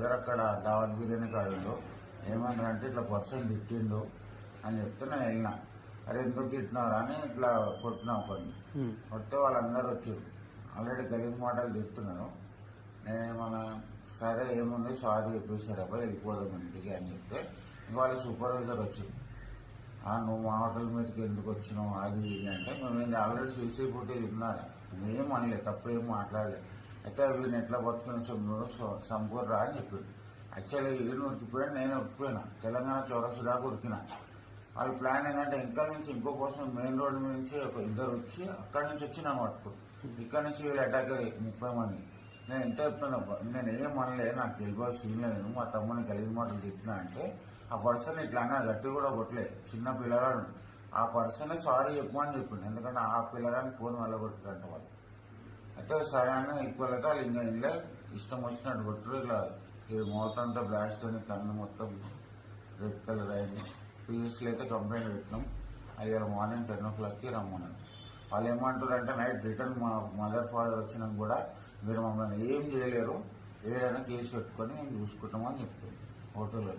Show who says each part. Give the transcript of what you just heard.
Speaker 1: దగ్గర అక్కడ దావత్ బిర్యానీ కాడు ఏమన్నారంటే ఇట్లా పర్సన్ తిట్టిండు అని చెప్తే నేను వెళ్ళినా. అరే ఎందుకు తిట్టినారా అని ఇట్లా కొట్టినా కొన్ని కొడితే వాళ్ళందరూ వచ్చారు. ఆల్రెడీ గలీజ్ మాటలు చెప్తున్నాను. నేనేమన్నా సరే ఏముంది సారీ చెప్పేసారు అబ్బాయి వెళ్ళిపోదాం ఇంటికి అని చెప్తే వాళ్ళ సూపర్వైజర్ వచ్చింది. నువ్వు మా హోటల్ మీదకి ఎందుకు వచ్చినావు అది ఇది అంటే మేము ఆల్రెడీ సీసీ ఫుటేజ్ ఉన్నాడు, మేం అనలేదు, తప్పుడేం మాట్లాడలేదు. అయితే వీడిని ఎట్లా బతుకుని సంపూర్రా అని చెప్పిండు. యాక్చువల్లీ వీడిని ఉరికిపోయాడు, నేను ఉరికిపోయినా. తెలంగాణ చౌరస్తా దాకా ఉరికినా. వాళ్ళ ప్లాన్ ఏంటంటే ఇంకా నుంచి ఇంకో కోసం మెయిన్ రోడ్ నుంచి ఒక ఇద్దరు వచ్చి అక్కడి నుంచి వచ్చి నా మట్టుకు ఇక్కడ నుంచి వీళ్ళు అటాక్ 30 మంది. నేను ఎంత చెప్తున్నా, నేను ఏం అనలే, నాకు తెలియదు సీన్ లేదు, మా తమ్ముని కలిగి మాటలు తిట్టినా అంటే ఆ పర్సన్ ఇట్లా అన్నా గట్టి కూడా కొట్టలే, చిన్న పిల్లగాడు. ఆ పర్సనే సారీ చెప్పమని చెప్పిండు, ఎందుకంటే ఆ పిల్లగాని ఫోన్ వెళ్ళగొట్టారంట వాళ్ళు. అయితే సరే అని ఎక్కువలైతే వాళ్ళు ఇంకా ఇళ్ళే ఇష్టం వచ్చినట్టు కొట్టరు. ఇట్లా ఇది మౌతంతా బ్లాస్ట్ అని కన్ను మొత్తం రెడ్ కలర్ అయింది. పీఎస్లో అయితే కంప్లైంట్ పెట్టినాం. అయ్యారు మార్నింగ్ 10 o'clockకి రమ్మన్నాను. వాళ్ళు ఏమంటారంటే నైట్ రిటర్న్ మా మదర్ ఫాదర్ వచ్చినా కూడా మీరు మమ్మల్ని ఏం చేయలేరు, ఏదైనా కేసు పెట్టుకొని మేము చూసుకుంటామని చెప్తాం హోటల్లో.